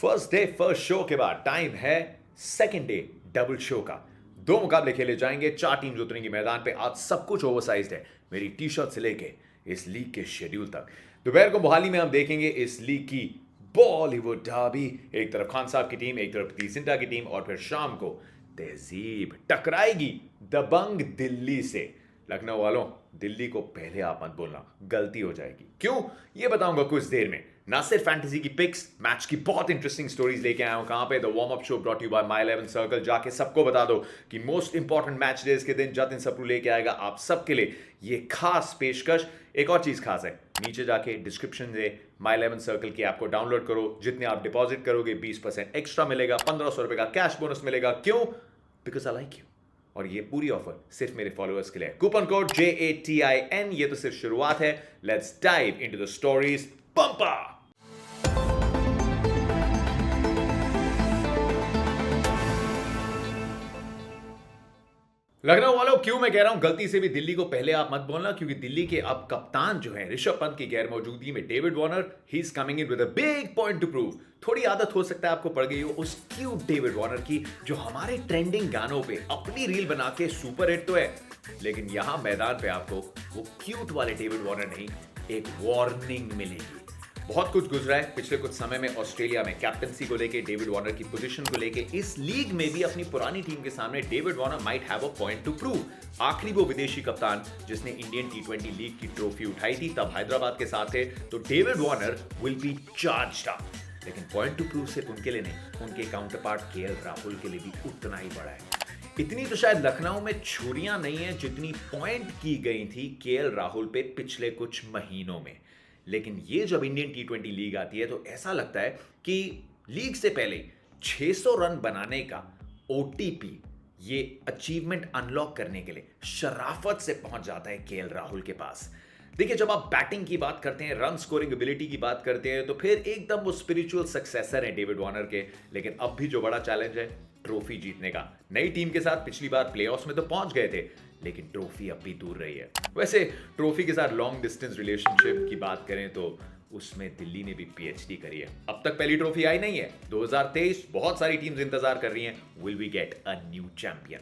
First day first show के बाद time है सेकंड डे डबल शो का। दो मुकाबले खेले जाएंगे, चार टीम्स उतरेंगी मैदान पे। आज सब कुछ ओवरसाइज्ड है, मेरी टी शर्ट से लेके इस लीग के शेड्यूल तक। दोपहर को मोहाली में हम देखेंगे इस लीग की बॉलीवुड डर्बी। एक तरफ खान साहब की टीम, एक तरफ तीसिंटा की टीम, और फिर शाम को तहजीब टकराएगी दबंग दिल्ली से। लखनऊ वालों, दिल्ली को पहले आप मत बोलना, गलती हो जाएगी। क्यों, ये बताऊंगा कुछ देर में। ना सिर्फ फैंटेसी की पिक्स, मैच की बहुत इंटरेस्टिंग स्टोरीज लेके आया हूं। कहां पे? The warm up show brought you bye my 11 circle. जाके सबको बता दो कि मोस्ट इंपॉर्टेंट मैच डेज के दिन जतिन सप्रू लेके आएगा आप सबके लिए ये खास पेशकश। एक और चीज खास है, नीचे जाके डिस्क्रिप्शन से माई 11 सर्कल की ऐप को डाउनलोड करो। जितने आप डिपॉजिट करोगे 20% एक्स्ट्रा मिलेगा, 1500 रुपए का कैश बोनस मिलेगा। क्यों? Because I like you. और ये पूरी ऑफर सिर्फ मेरे फॉलोअर्स के लिए। कूपन कोड JATIN, ये तो सिर्फ शुरुआत है। Let's dive into the stories. पंपा। लखनऊ वालों, क्यों मैं कह रहा हूं गलती से भी दिल्ली को पहले आप मत बोलना, क्योंकि दिल्ली के अब कप्तान जो है ऋषभ पंत की गैर मौजूदगी में David Warner, he is coming in with a big point to prove. थोड़ी आदत हो सकता है आपको पड़ गई हो उस क्यूट डेविड वार्नर की, जो हमारे ट्रेंडिंग गानों पे अपनी रील बना के सुपर हिट तो है, लेकिन यहां मैदान पे आपको वो क्यूट वाले डेविड वार्नर नहीं, एक वार्निंग मिलेगी। बहुत कुछ गुजरा है पिछले कुछ समय में ऑस्ट्रेलिया में, कैप्टनसी को लेके, डेविड वार्नर की पोजीशन को लेके। इस लीग में भी अपनी पुरानी टीम के सामने David Warner might have a point to prove. आखिरी वो विदेशी कप्तान जिसने इंडियन T20 लीग की ट्रॉफी उठाई थी, तब हैदराबाद के साथ थे, तो David Warner will be charged up. लेकिन पॉइंट टू प्रूव सिर्फ उनके लिए नहीं, उनके काउंटर पार्ट KL राहुल के लिए भी उतना ही बड़ा है। इतनी तो शायद लखनऊ में छुरियां नहीं है जितनी पॉइंट की गई थी KL राहुल पे पिछले कुछ महीनों में। लेकिन ये जब इंडियन T20 लीग आती है तो ऐसा लगता है कि लीग से पहले 600 रन बनाने का OTP, ये अचीवमेंट अनलॉक करने के लिए शराफत से पहुंच जाता है KL राहुल के पास। देखिए, जब आप बैटिंग की बात करते हैं, रन स्कोरिंग एबिलिटी की बात करते हैं, तो फिर एकदम वो स्पिरिचुअल सक्सेसर है डेविड वार्नर के। लेकिन अब भी जो बड़ा चैलेंज है ट्रॉफी जीतने का। नई टीम के साथ पिछली बार प्लेऑफ्स में तो पहुंच गए थे, लेकिन ट्रॉफी अब भी दूर रही है। वैसे ट्रॉफी के साथ लॉन्ग डिस्टेंस रिलेशनशिप की बात करें तो उसमें दिल्ली ने भी PhD करी है। अब तक पहली ट्रॉफी आई नहीं है। 2023 बहुत सारी टीम्स इंतजार कर रही हैं। Will we get a new champion?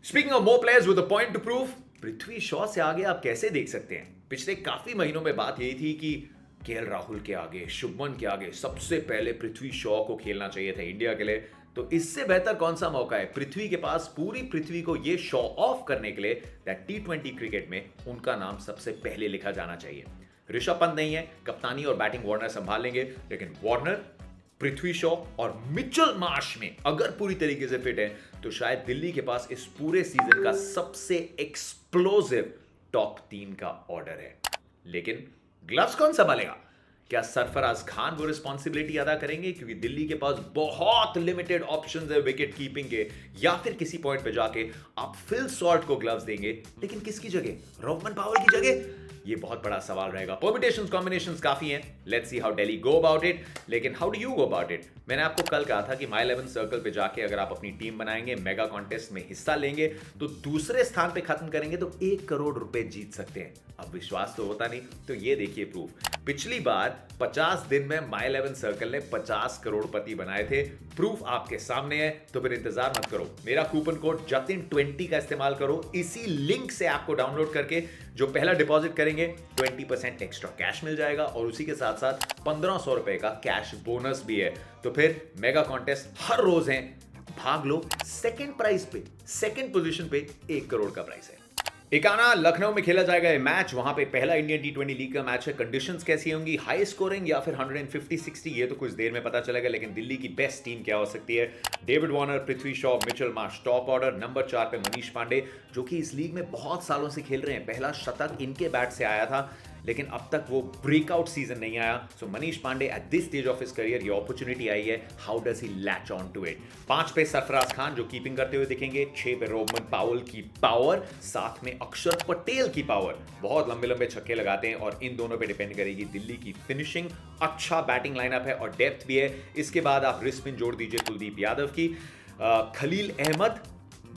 Speaking of more players with a point to prove, Prithvi Shaw से आगे आप कैसे देख सकते हैं? पिछले काफी महीनों में बात यही थी कि KL राहुल के आगे, शुभमन के आगे सबसे पहले पृथ्वी शॉ को खेलना चाहिए था इंडिया के लिए। तो इससे बेहतर कौन सा मौका है पृथ्वी के पास, पूरी पृथ्वी को यह शो ऑफ करने के लिए दैट T20 क्रिकेट में उनका नाम सबसे पहले लिखा जाना चाहिए। ऋषभ पंत नहीं है, कप्तानी और बैटिंग वार्नर संभाल लेंगे, लेकिन वार्नर, पृथ्वी शॉ और मिचेल मार्श में अगर पूरी तरीके से फिट है तो शायद दिल्ली के पास इस पूरे सीजन का सबसे एक्सप्लोसिव टॉप 3 का ऑर्डर है। लेकिन ग्लव्स कौन संभालेगा? क्या सरफराज खान वो रिस्पॉन्सिबिलिटी अदा करेंगे? क्योंकि दिल्ली के पास बहुत लिमिटेड ऑप्शंस है विकेट कीपिंग के। या फिर किसी पॉइंट पे जाके आप फिल सॉल्ट को ग्लव्स देंगे, लेकिन किसकी जगह? रोहमन पावल की जगह? ये बहुत बड़ा सवाल रहेगा। परम्यूटेशंस, कॉम्बिनेशंस काफी हैं। Let's see how Delhi go about it. लेकिन how do you go about it? मैंने आपको कल कहा था कि माई 11 सर्कल पे जाके अगर आप अपनी टीम बनाएंगे, मेगा कॉन्टेस्ट में हिस्सा लेंगे, तो दूसरे स्थान पे खत्म करेंगे तो 1 करोड़ रुपए जीत सकते हैं। अब विश्वास तो होता नहीं, तो ये देखिए प्रूफ। पिछली बार 50 दिन में माई 11 सर्कल ने 50 करोड़पति बनाए थे। प्रूफ आपके सामने है, तो फिर इंतजार मत करो। मेरा कूपन कोड JATIN20 का इस्तेमाल करो। इसी लिंक से ऐप को डाउनलोड करके जो पहला डिपॉजिट करेंगे 20% एक्स्ट्रा कैश मिल जाएगा, और उसी के साथ साथ 1500 रुपए का कैश बोनस भी है। तो फिर मेगा कॉन्टेस्ट हर रोज है, भाग लो। सेकंड प्राइस पे, सेकंड पोजीशन पे 1 करोड़ का प्राइस है। इकाना लखनऊ में खेला जाएगा ये मैच। वहां पे पहला इंडियन T20 लीग का मैच है। कंडीशंस कैसी होंगी? हाई स्कोरिंग या फिर 150-60? ये तो कुछ देर में पता चलेगा। लेकिन दिल्ली की बेस्ट टीम क्या हो सकती है? David Warner, Prithvi Shaw, Mitchell Marsh top order. Number 4 पे मनीष पांडे, जो कि इस लीग में बहुत सालों से खेल रहे हैं। पहला शतक इनके बैट से आया था, लेकिन अब तक वो ब्रेकआउट सीजन नहीं आया। So Manish Pandey at this stage of his career, ये अपॉर्चुनिटी आई है। How does he latch on to it? 5 पे सरफराज खान जो कीपिंग करते हुए दिखेंगे। 6 पे रोहमन पावल की पावर, साथ में अक्षर पटेल की पावर। बहुत लंबे लंबे छक्के लगाते हैं, और इन दोनों पे डिपेंड करेगी दिल्ली की फिनिशिंग। अच्छा बैटिंग लाइनअप है और डेप्थ भी है। इसके बाद आप रिस्क जोड़ दीजिए कुलदीप यादव की, खलील अहमद,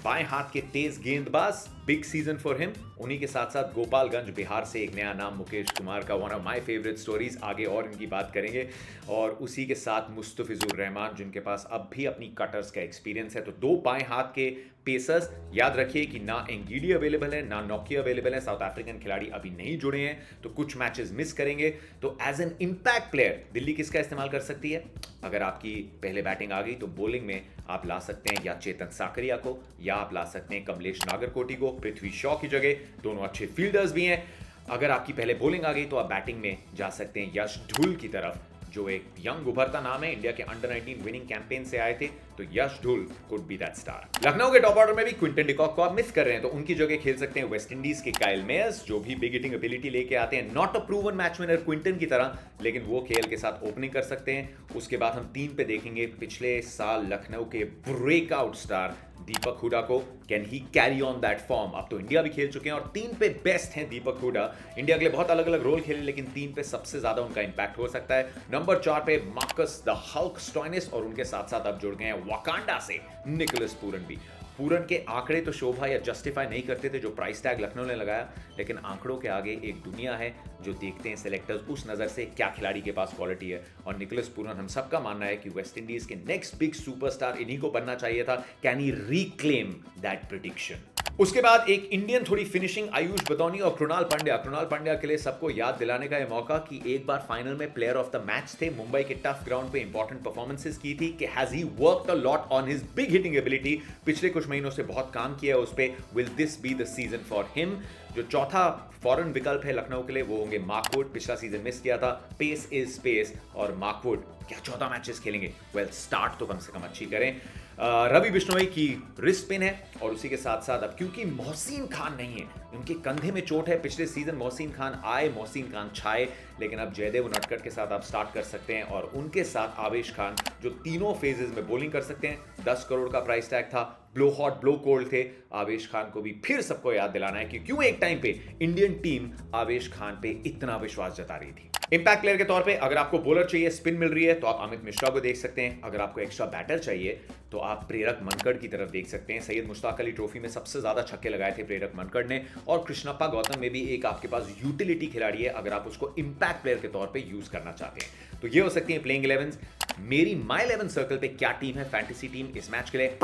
बाएं हाथ के तेज गेंदबाज, बिग सीजन फॉर हिम। उन्हीं के साथ साथ गोपालगंज बिहार से एक नया नाम मुकेश कुमार का, one of my favourite stories, आगे और इनकी बात करेंगे। और उसी के साथ मुस्तफिजुर रहमान, जिनके पास अब भी अपनी कटर्स का एक्सपीरियंस है। तो दो बाएं हाथ के पेसर्स। याद रखिए कि ना एंगीडी अवेलेबल है, ना नोकिया अवेलेबल है। साउथ अफ्रीकन खिलाड़ी अभी नहीं जुड़े हैं, तो कुछ मैचेस मिस करेंगे। तो as an impact player Delhi किसका इस्तेमाल कर सकती है? अगर आपकी पहले बैटिंग आ गई तो बॉलिंग में आप ला सकते हैं या चेतन साकरिया को, या आप ला सकते हैं कमलेश नागरकोटी को पृथ्वी शॉ की जगह। दोनों अच्छे फील्डर्स भी हैं। अगर आपकी पहले बॉलिंग आ गई तो आप बैटिंग में जा सकते हैं यश ढुल की तरफ, जो एक यंग उभरता नाम है, इंडिया के अंडर 19 विनिंग कैंपेन से आए थे। तो Yash Dhull could be that star. Lucknow के टॉप ऑर्डर में भी क्विंटन डिकॉक को आप मिस कर रहे हैं, तो उनकी जगह खेल सकते हैं वेस्ट इंडीज के काइल मेयर्स, जो भी बिग हिटिंग एबिलिटी लेके आते हैं। Not a proven match winner Quinton की तरह, लेकिन वो केएल के साथ ओपनिंग कर सकते हैं। उसके बाद हम 3 पे देखेंगे पिछले साल लखनऊ के ब्रेकआउट स्टार दीपक हुडा को। Can he carry on that form? अब तो इंडिया भी खेल चुके हैं और 3 पे बेस्ट हैं दीपक हुडा। इंडिया के लिए बहुत अलग अलग रोल खेले, लेकिन 3 पे सबसे ज्यादा उनका इंपैक्ट हो सकता है। नंबर 4 पे मार्कस द हल्क स्टोइनिस, और उनके साथ साथ अब जुड़ गए हैं वाकांडा से निकोलस पूरन भी। पूरन के आंकड़े तो शोभा या जस्टिफाई नहीं करते थे जो प्राइस टैग लखनऊ ने लगाया, लेकिन आंकड़ों के आगे एक दुनिया है जो देखते हैं सेलेक्टर्स उस नजर से क्या खिलाड़ी के पास क्वालिटी है। और निकोलस पूरन, हम सबका मानना है कि वेस्ट इंडीज के नेक्स्ट बिग सुपरस्टार इन्हीं को बनना चाहिए था। Can he reclaim that prediction? उसके बाद एक इंडियन थोड़ी फिनिशिंग, आयुष बदौनी और कृणाल पांड्या। कृणाल पांड्या के लिए सबको याद दिलाने का यह मौका कि एक बार फाइनल में प्लेयर ऑफ द मैच थे, मुंबई के टफ ग्राउंड पे इंपॉर्टेंट परफॉर्मेंसेस की थी। कि has he worked a lot on his big hitting ability? पिछले कुछ महीनों से बहुत काम किया है उस पे। Will this be the season for him? जो चौथा फॉरेन विकल्प है लखनऊ के लिए वो होंगे मार्कवुड। पिछला सीजन मिस किया था। पेस इज स्पेस, और मार्कवुड क्या 14 मैचेस खेलेंगे? वेल, स्टार्ट तो कम से कम अच्छी करें। रवि बिश्नोई की रिस्ट स्पिन है, और उसी के साथ साथ अब क्योंकि मोहसिन खान नहीं है, उनके कंधे में चोट है। पिछले सीजन मोहसिन खान आए, मोहसिन खान छाए, लेकिन अब जयदेव उनटकट के साथ आप स्टार्ट कर सकते हैं, और उनके साथ आवेश खान, जो तीनों फेजेस में बॉलिंग कर सकते हैं। 10 करोड़ का प्राइस टैग था। ब्लो हॉट ब्लो कोल्ड थे। आवेश खान को भी फिर सबको याद दिलाना है कि क्यों एक टाइम पे इंडियन टीम आवेश खान पे इतना विश्वास जता रही थी। इंपैक्ट प्लेयर के तौर पे अगर आपको बॉलर चाहिए, स्पिन मिल रही है, तो आप अमित मिश्रा को देख सकते हैं। अगर आपको एक्स्ट्रा बैटर चाहिए तो आप प्रेरक मनकड़ की तरफ देख सकते हैं। सैयद मुश्ताक अली ट्रॉफी में सबसे ज्यादा छक्के लगाए थे प्रेरक मनकड़ ने, और कृष्णप्पा गौतम में भी एक आपके पास यूटिलिटी खिलाड़ी है अगर आप उसको इंपैक्ट प्लेयर के तौर पे यूज करना चाहते हैं। तो ये हो सकती है प्लेइंग 11। मेरी माई 11 सर्कल पे क्या टीम है फैंटेसी टीम इस मैच के लिए?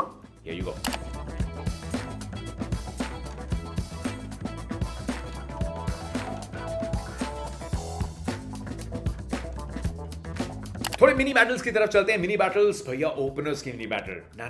Here you go. थोड़े मिनी बैटल्स की तरफ चलते हैं। मिनी बैटल्स भैया, ओपनर्स की मिनी बैटल ना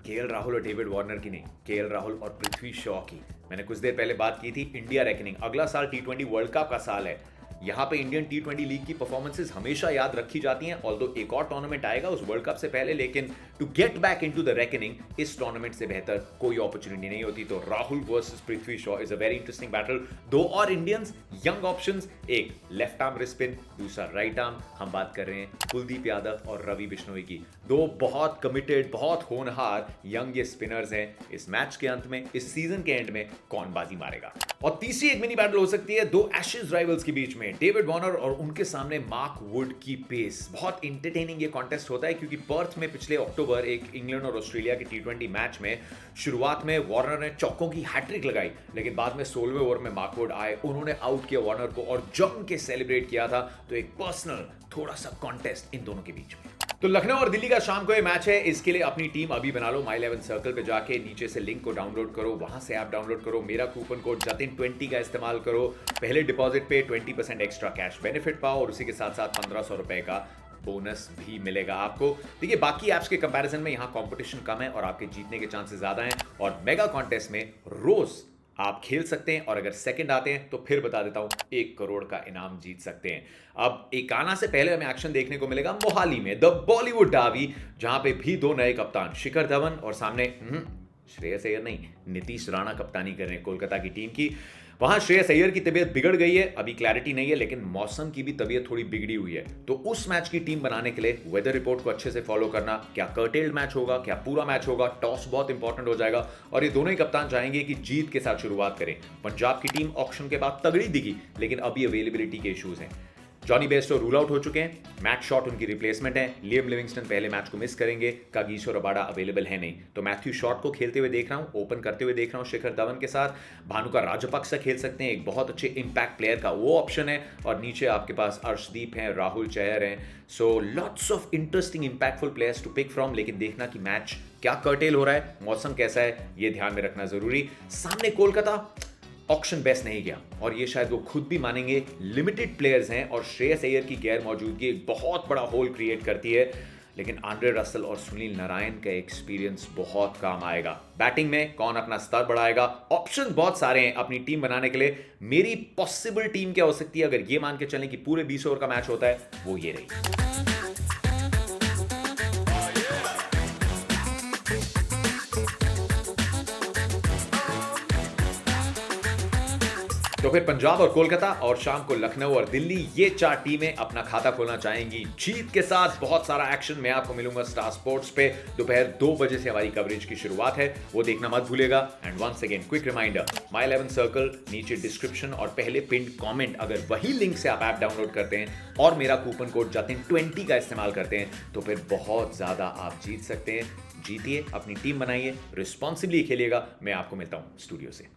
केएल राहुल और डेविड वार्नर की नहीं, केएल राहुल और पृथ्वी शॉ की। मैंने कुछ देर पहले बात की थी इंडिया रेकनिंग। अगला साल T20 वर्ल्ड कप का साल है। यहाँ पे इंडियन T20 लीग की परफॉर्मेंसेस हमेशा याद रखी जाती हैं, ऑल्दो एक और टूर्नामेंट आएगा उस वर्ल्ड कप से पहले, लेकिन to get back into the reckoning इस टूर्नामेंट से बेहतर कोई अपॉर्चुनिटी नहीं होती। तो Rahul versus Prithvi Shaw is a very interesting battle. दो और इंडियंस, यंग ऑप्शंस, एक लेफ्ट आर्म रिस्ट स्पिन, दूसरा राइट आर्म। हम बात कर रहे हैं कुलदीप यादव और रवि बिश्नोई की। दो बहुत कमिटेड, बहुत होनहार यंग ये स्पिनर्स हैं। इस मैच के अंत में, इस सीजन के एंड में कौन बाजी मारेगा? और तीसरी एक मिनी बैटल हो सकती है दो एशेज राइवल्स के बीच में, डेविड वार्नर और उनके सामने मार्क वुड की पेस। बहुत इंटरटेनिंग ये कॉन्टेस्ट होता है, क्योंकि पर्थ में पिछले अक्टूबर एक इंग्लैंड और ऑस्ट्रेलिया के T20 मैच में शुरुआत में वार्नर ने चौकों की हैट्रिक लगाई, लेकिन बाद में 16वें ओवर में मार्क वुड आए, उन्होंने आउट किया वार्नर को और जम के सेलिब्रेट किया था। तो एक पर्सनल थोड़ा सा कॉन्टेस्ट इन दोनों के बीच में। तो लखनऊ और दिल्ली का शाम को ये मैच है। इसके लिए अपनी टीम अभी बना लो। माई 11 सर्कल पे जाके नीचे से लिंक को डाउनलोड करो, वहां से ऐप डाउनलोड करो, मेरा कूपन कोड जतिन20 का इस्तेमाल करो। पहले डिपॉजिट पे 20% एक्स्ट्रा कैश बेनिफिट पाओ, और उसी के साथ साथ 1500 रुपए का बोनस भी मिलेगा आपको। देखिए, बाकी ऐप्स के कंपैरिजन में यहाँ कंपटीशन कम है और आपके जीतने के चांसेस ज्यादा हैं, और मेगा कॉन्टेस्ट में रोज आप खेल सकते हैं, और अगर सेकंड आते हैं तो फिर बता देता हूं 1 करोड़ का इनाम जीत सकते हैं। अब एक आना से पहले हमें एक्शन देखने को मिलेगा मोहाली में, द बॉलीवुड डावी, जहां पे भी दो नए कप्तान, शिखर धवन और सामने श्रेयस अय्यर नहीं, नीतीश राणा कप्तानी कर रहे हैं कोलकाता की टीम की। वहां श्रेयस अय्यर की तबीयत बिगड़ गई है, अभी क्लैरिटी नहीं है, लेकिन मौसम की भी तबीयत थोड़ी बिगड़ी हुई है। तो उस मैच की टीम बनाने के लिए वेदर रिपोर्ट को अच्छे से फॉलो करना। क्या कर्टेल्ड मैच होगा, क्या पूरा मैच होगा, टॉस बहुत इंपॉर्टेंट हो जाएगा, और ये दोनों ही कप्तान चाहेंगे कि जीत के साथ शुरुआत करें। पंजाब की टीम ऑक्शन के बाद तगड़ी दिखी, लेकिन अभी अवेलेबिलिटी के इश्यूज हैं। जॉनी बेस्टो रूल आउट हो चुके हैं, मैट शॉट उनकी रिप्लेसमेंट है, लियम लिविंगस्टन पहले मैच को मिस करेंगे, कागिसो रबाडा अवेलेबल है नहीं, तो मैथ्यू शॉट को खेलते हुए देख रहा हूं, ओपन करते हुए देख रहा हूं शिखर धवन के साथ। भानुका राजपक्सा खेल सकते हैं, एक बहुत अच्छे इंपैक्ट प्लेयर का वो ऑप्शन है, और नीचे आपके पास अर्शदीप हैं, राहुल चहर हैं, so lots of interesting impactful players to pick from. लेकिन देखना कि मैच क्या कर्टेल हो रहा है, मौसम कैसा है, ये ध्यान में रखना जरूरी। सामने कोलकाता ऑक्शन बेस्ट नहीं गया, और ये शायद वो खुद भी मानेंगे, लिमिटेड प्लेयर्स हैं और श्रेयस अय्यर की गैर मौजूदगी एक बहुत बड़ा होल क्रिएट करती है। लेकिन आंद्रे रसल और सुनील नारायण का एक्सपीरियंस बहुत काम आएगा। बैटिंग में कौन अपना स्तर बढ़ाएगा, ऑप्शन बहुत सारे हैं अपनी टीम बनाने के लिए। मेरी पॉसिबल टीम क्या हो सकती है अगर ये मान के चलें कि पूरे 20 ओवर का मैच होता है, वो ये रही। तो फिर पंजाब और कोलकाता, और शाम को लखनऊ और दिल्ली, ये 4 टीमें अपना खाता खोलना चाहेंगी जीत के साथ। बहुत सारा एक्शन, मैं आपको मिलूंगा स्टार स्पोर्ट्स पे। दोपहर 2 बजे से हमारी कवरेज की शुरुआत है, वो देखना मत भूलेगा। And once again quick reminder, my 11 circle नीचे डिस्क्रिप्शन और पहले पिन कमेंट, अगर वही लिंक से आप ऐप डाउनलोड करते हैं और मेरा कूपन कोड जातिन 20 का इस्तेमाल करते हैं, तो फिर बहुत ज्यादा आप जीत सकते हैं। जीतिए, अपनी टीम बनाइए, रिस्पॉन्सिबली खेलिएगा। मैं आपको मिलता हूं स्टूडियो से।